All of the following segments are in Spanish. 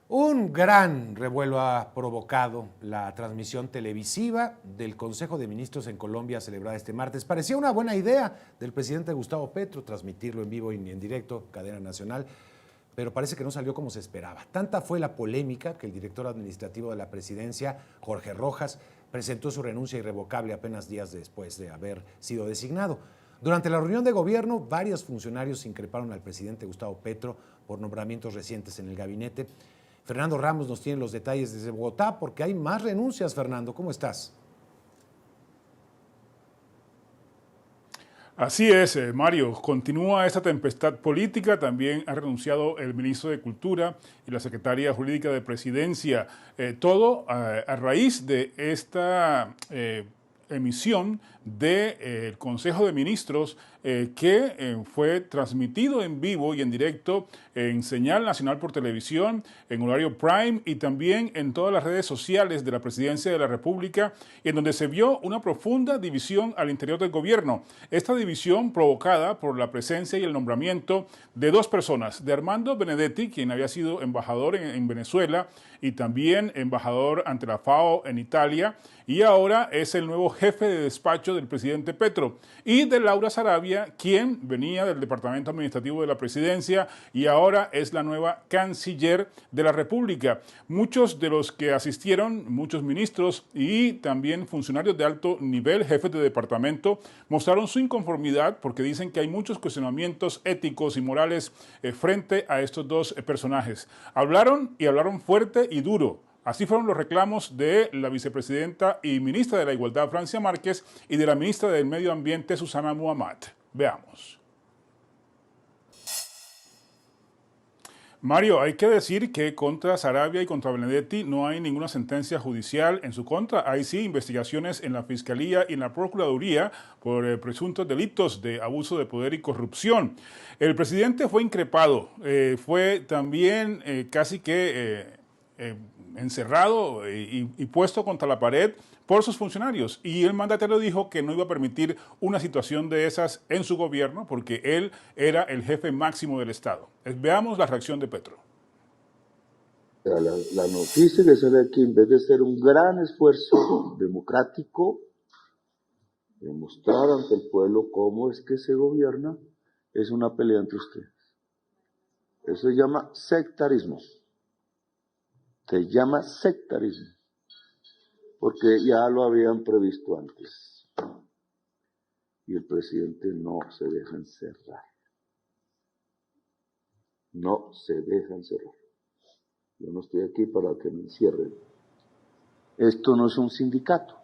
Un gran revuelo ha provocado la transmisión televisiva del Consejo de Ministros en Colombia celebrada este martes. Parecía una buena idea del presidente Gustavo Petro transmitirlo en vivo y en directo, cadena nacional, pero parece que no salió como se esperaba. Tanta fue la polémica que el director administrativo de la presidencia, Jorge Rojas, presentó su renuncia irrevocable apenas días después de haber sido designado. Durante la reunión de gobierno, varios funcionarios increparon al presidente Gustavo Petro por nombramientos recientes en el gabinete. Fernando Ramos nos tiene los detalles desde Bogotá porque hay más renuncias. Fernando, ¿cómo estás? Así es, Mario. Continúa esta tempestad política. También ha renunciado el ministro de Cultura y la secretaria jurídica de Presidencia. Todo a raíz de esta emisión del Consejo de Ministros que fue transmitido en vivo y en directo en señal nacional por televisión, en horario prime y también en todas las redes sociales de la Presidencia de la República, en donde se vio una profunda división al interior del gobierno. Esta división provocada por la presencia y el nombramiento de dos personas, de Armando Benedetti, quien había sido embajador en Venezuela y también embajador ante la FAO en Italia, y ahora es el nuevo jefe de despacho del presidente Petro, y de Laura Sarabia, quien venía del Departamento Administrativo de la Presidencia y ahora es la nueva canciller de la República. Muchos de los que asistieron, muchos ministros y también funcionarios de alto nivel, jefes de departamento, mostraron su inconformidad porque dicen que hay muchos cuestionamientos éticos y morales frente a estos dos personajes. Hablaron y hablaron fuerte y duro. Así fueron los reclamos de la vicepresidenta y ministra de la Igualdad, Francia Márquez, y de la ministra del Medio Ambiente, Susana Muhammad. Veamos. Mario, hay que decir que contra Sarabia y contra Benedetti no hay ninguna sentencia judicial en su contra. Hay sí investigaciones en la Fiscalía y en la Procuraduría por presuntos delitos de abuso de poder y corrupción. El presidente fue increpado, fue también casi que encerrado y puesto contra la pared por sus funcionarios. Y el mandatario dijo que no iba a permitir una situación de esas en su gobierno porque él era el jefe máximo del Estado. Veamos la reacción de Petro. La noticia que sale aquí, en vez de ser un gran esfuerzo democrático, de mostrar ante el pueblo cómo es que se gobierna, es una pelea entre ustedes. Eso se llama sectarismo. Se llama sectarismo, porque ya lo habían previsto antes. Y el presidente no se deja encerrar. No se deja encerrar. Yo no estoy aquí para que me encierren. Esto no es un sindicato.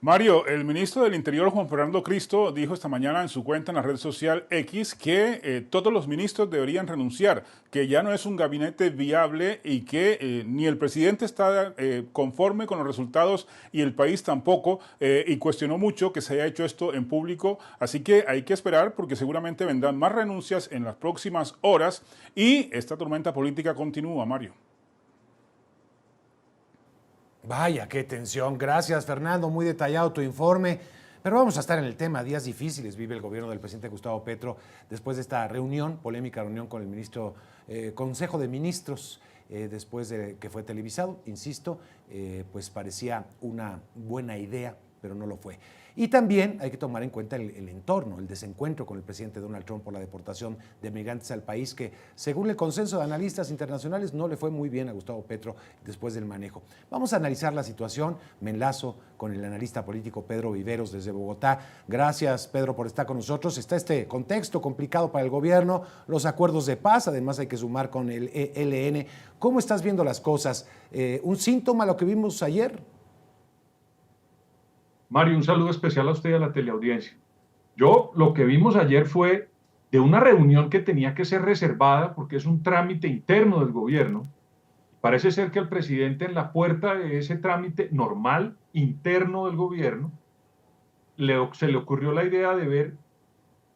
Mario, el ministro del Interior, Juan Fernando Cristo, dijo esta mañana en su cuenta en la red social X que todos los ministros deberían renunciar, que ya no es un gabinete viable y que ni el presidente está conforme con los resultados y el país tampoco, y cuestionó mucho que se haya hecho esto en público. Así que hay que esperar porque seguramente vendrán más renuncias en las próximas horas y esta tormenta política continúa, Mario. Vaya, qué tensión. Gracias, Fernando. Muy detallado tu informe. Pero vamos a estar en el tema. Días difíciles vive el gobierno del presidente Gustavo Petro después de esta reunión, polémica reunión con el ministro, Consejo de Ministros, después de que fue televisado. Insisto, pues parecía una buena idea, pero no lo fue. Y también hay que tomar en cuenta el entorno, el desencuentro con el presidente Donald Trump por la deportación de migrantes al país, que según el consenso de analistas internacionales no le fue muy bien a Gustavo Petro después del manejo. Vamos a analizar la situación. Me enlazo con el analista político Pedro Viveros desde Bogotá. Gracias, Pedro, por estar con nosotros. Está este contexto complicado para el gobierno, los acuerdos de paz, además hay que sumar con el ELN. ¿Cómo estás viendo las cosas? ¿Un síntoma lo que vimos ayer? Mario, un saludo especial a usted y a la teleaudiencia. Lo que vimos ayer fue de una reunión que tenía que ser reservada porque es un trámite interno del gobierno. Parece ser que el presidente en la puerta de ese trámite normal, interno del gobierno, se le ocurrió la idea de ver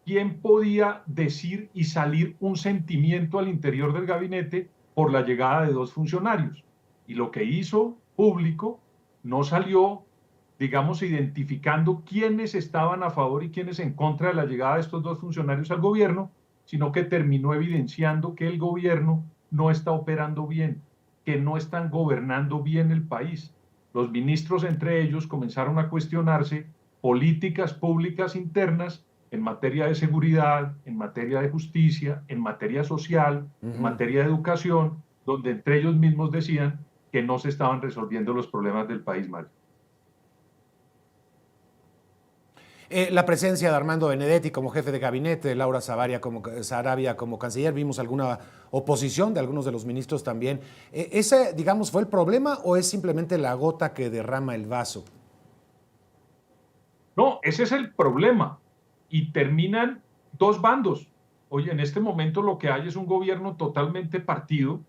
quién podía decir y salir un sentimiento al interior del gabinete por la llegada de dos funcionarios. Y lo que hizo público no salió, digamos, identificando quiénes estaban a favor y quiénes en contra de la llegada de estos dos funcionarios al gobierno, sino que terminó evidenciando que el gobierno no está operando bien, que no están gobernando bien el país. Los ministros entre ellos comenzaron a cuestionarse políticas públicas internas en materia de seguridad, en materia de justicia, en materia social, en materia de educación, donde entre ellos mismos decían que no se estaban resolviendo los problemas del país, Mario. La presencia de Armando Benedetti como jefe de gabinete, de Laura Sarabia como canciller, vimos alguna oposición de algunos de los ministros también. ¿Ese, digamos, fue el problema o es simplemente la gota que derrama el vaso? No, ese es el problema. Y terminan dos bandos. Oye, en este momento lo que hay es un gobierno totalmente partido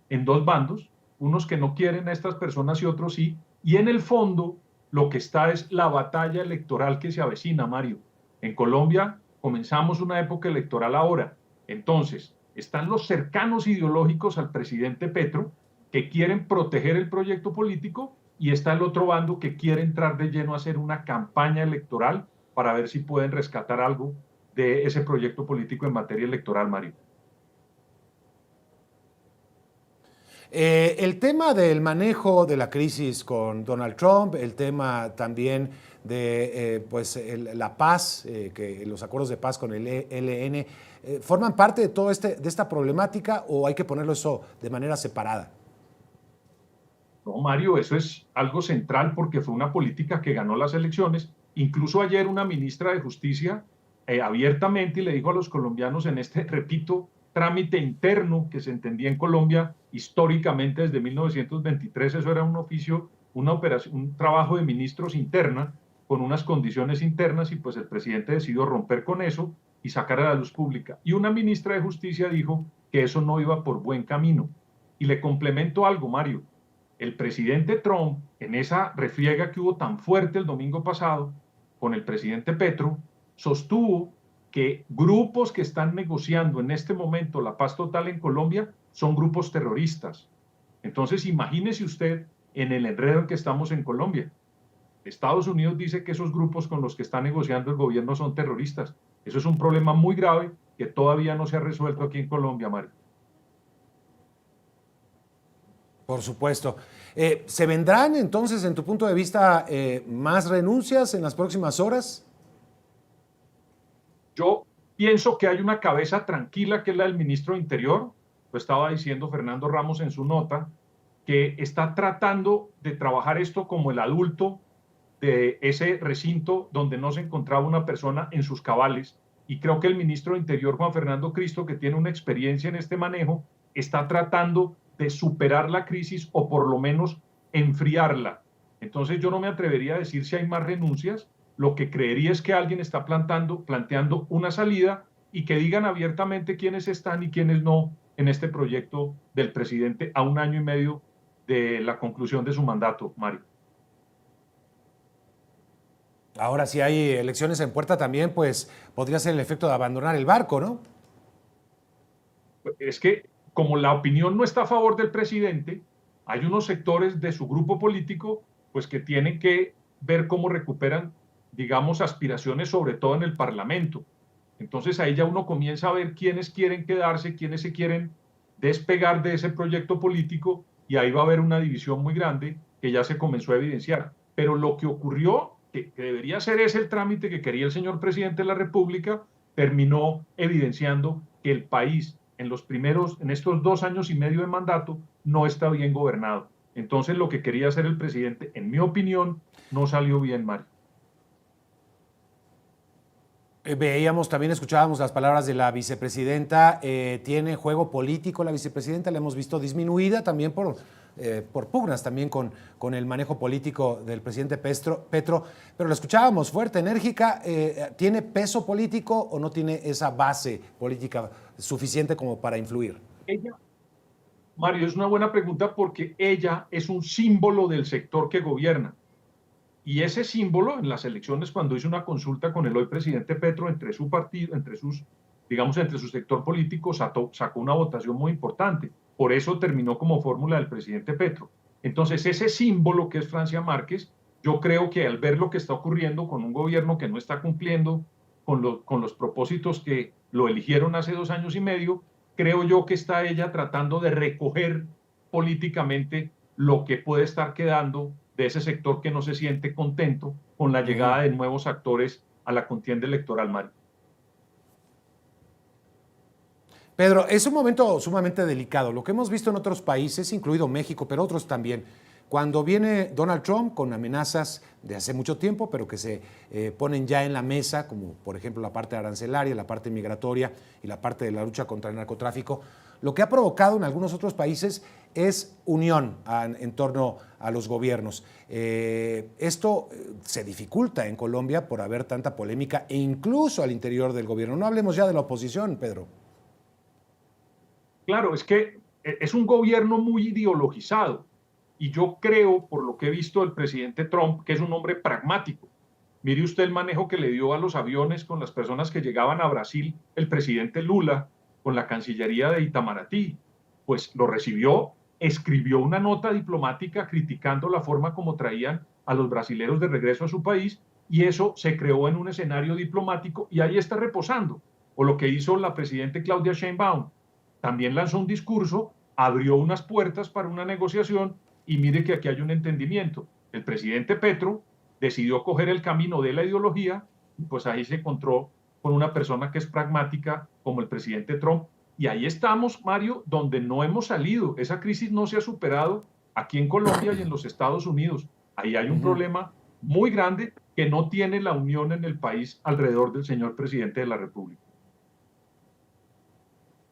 en dos bandos, unos que no quieren a estas personas y otros sí, y en el fondo lo que está es la batalla electoral que se avecina, Mario. En Colombia comenzamos una época electoral ahora. Entonces, están los cercanos ideológicos al presidente Petro que quieren proteger el proyecto político y está el otro bando que quiere entrar de lleno a hacer una campaña electoral para ver si pueden rescatar algo de ese proyecto político en materia electoral, Mario. El tema del manejo de la crisis con Donald Trump, el tema también de la paz, que los acuerdos de paz con el ELN, ¿forman parte de todo de esta problemática o hay que ponerlo eso de manera separada? No, Mario, eso es algo central porque fue una política que ganó las elecciones. Incluso ayer una ministra de Justicia abiertamente le dijo a los colombianos en este, repito, trámite interno que se entendía en Colombia históricamente desde 1923, eso era un oficio, una operación, un trabajo de ministros interna con unas condiciones internas y pues el presidente decidió romper con eso y sacar a la luz pública. Y una ministra de Justicia dijo que eso no iba por buen camino. Y le complemento algo, Mario. El presidente Trump, en esa refriega que hubo tan fuerte el domingo pasado con el presidente Petro, sostuvo que grupos que están negociando en este momento la paz total en Colombia son grupos terroristas. Entonces, imagínese usted en el enredo en que estamos en Colombia. Estados Unidos dice que esos grupos con los que está negociando el gobierno son terroristas. Eso es un problema muy grave que todavía no se ha resuelto aquí en Colombia, Mario. Por supuesto. ¿Se vendrán entonces, en tu punto de vista, más renuncias en las próximas horas? Yo pienso que hay una cabeza tranquila que es la del ministro de Interior, lo estaba diciendo Fernando Ramos en su nota, que está tratando de trabajar esto como el adulto de ese recinto donde no se encontraba una persona en sus cabales. Y creo que el ministro de Interior, Juan Fernando Cristo, que tiene una experiencia en este manejo, está tratando de superar la crisis o por lo menos enfriarla. Entonces yo no me atrevería a decir si hay más renuncias. Lo que creería es que alguien está planteando una salida y que digan abiertamente quiénes están y quiénes no en este proyecto del presidente a 1 año y medio de la conclusión de su mandato, Mario. Ahora, si hay elecciones en puerta también, pues podría ser el efecto de abandonar el barco, ¿no? Es que como la opinión no está a favor del presidente, hay unos sectores de su grupo político pues que tienen que ver cómo recuperan, digamos, aspiraciones, sobre todo en el Parlamento. Entonces ahí ya uno comienza a ver quiénes quieren quedarse, quiénes se quieren despegar de ese proyecto político y ahí va a haber una división muy grande que ya se comenzó a evidenciar. Pero lo que ocurrió, que debería ser ese el trámite que quería el señor presidente de la República, terminó evidenciando que el país en estos 2 años y medio de mandato no está bien gobernado. Entonces lo que quería hacer el presidente, en mi opinión, no salió bien, Mario. Veíamos, también escuchábamos las palabras de la vicepresidenta. ¿Tiene juego político la vicepresidenta? La hemos visto disminuida también por pugnas también con el manejo político del presidente Petro, pero la escuchábamos fuerte, enérgica. ¿Tiene peso político o no tiene esa base política suficiente como para influir? Mario, es una buena pregunta porque ella es un símbolo del sector que gobierna. Y ese símbolo, en las elecciones, cuando hizo una consulta con el hoy presidente Petro entre su partido, entre su sector político, sacó una votación muy importante. Por eso terminó como fórmula del presidente Petro. Entonces, ese símbolo que es Francia Márquez, yo creo que al ver lo que está ocurriendo con un gobierno que no está cumpliendo con los propósitos que lo eligieron hace 2 años y medio, creo yo que está ella tratando de recoger políticamente lo que puede estar quedando de ese sector que no se siente contento con la llegada de nuevos actores a la contienda electoral, Mario. Pedro, es un momento sumamente delicado. Lo que hemos visto en otros países, incluido México, pero otros también, cuando viene Donald Trump con amenazas de hace mucho tiempo, pero que se ponen ya en la mesa, como por ejemplo la parte arancelaria, la parte migratoria y la parte de la lucha contra el narcotráfico, lo que ha provocado en algunos otros países es unión en torno a los gobiernos. Esto se dificulta en Colombia por haber tanta polémica e incluso al interior del gobierno. No hablemos ya de la oposición, Pedro. Claro, es que es un gobierno muy ideologizado y yo creo, por lo que he visto del presidente Trump, que es un hombre pragmático. Mire usted el manejo que le dio a los aviones con las personas que llegaban a Brasil, el presidente Lula, con la Cancillería de Itamaraty. Pues lo recibió, escribió una nota diplomática criticando la forma como traían a los brasileños de regreso a su país y eso se creó en un escenario diplomático y ahí está reposando. O lo que hizo la presidenta Claudia Sheinbaum, también lanzó un discurso, abrió unas puertas para una negociación y mire que aquí hay un entendimiento. El presidente Petro decidió coger el camino de la ideología y pues ahí se encontró con una persona que es pragmática como el presidente Trump. Y ahí estamos, Mario, donde no hemos salido. Esa crisis no se ha superado aquí en Colombia y en los Estados Unidos. Ahí hay un problema muy grande que no tiene la unión en el país alrededor del señor presidente de la República.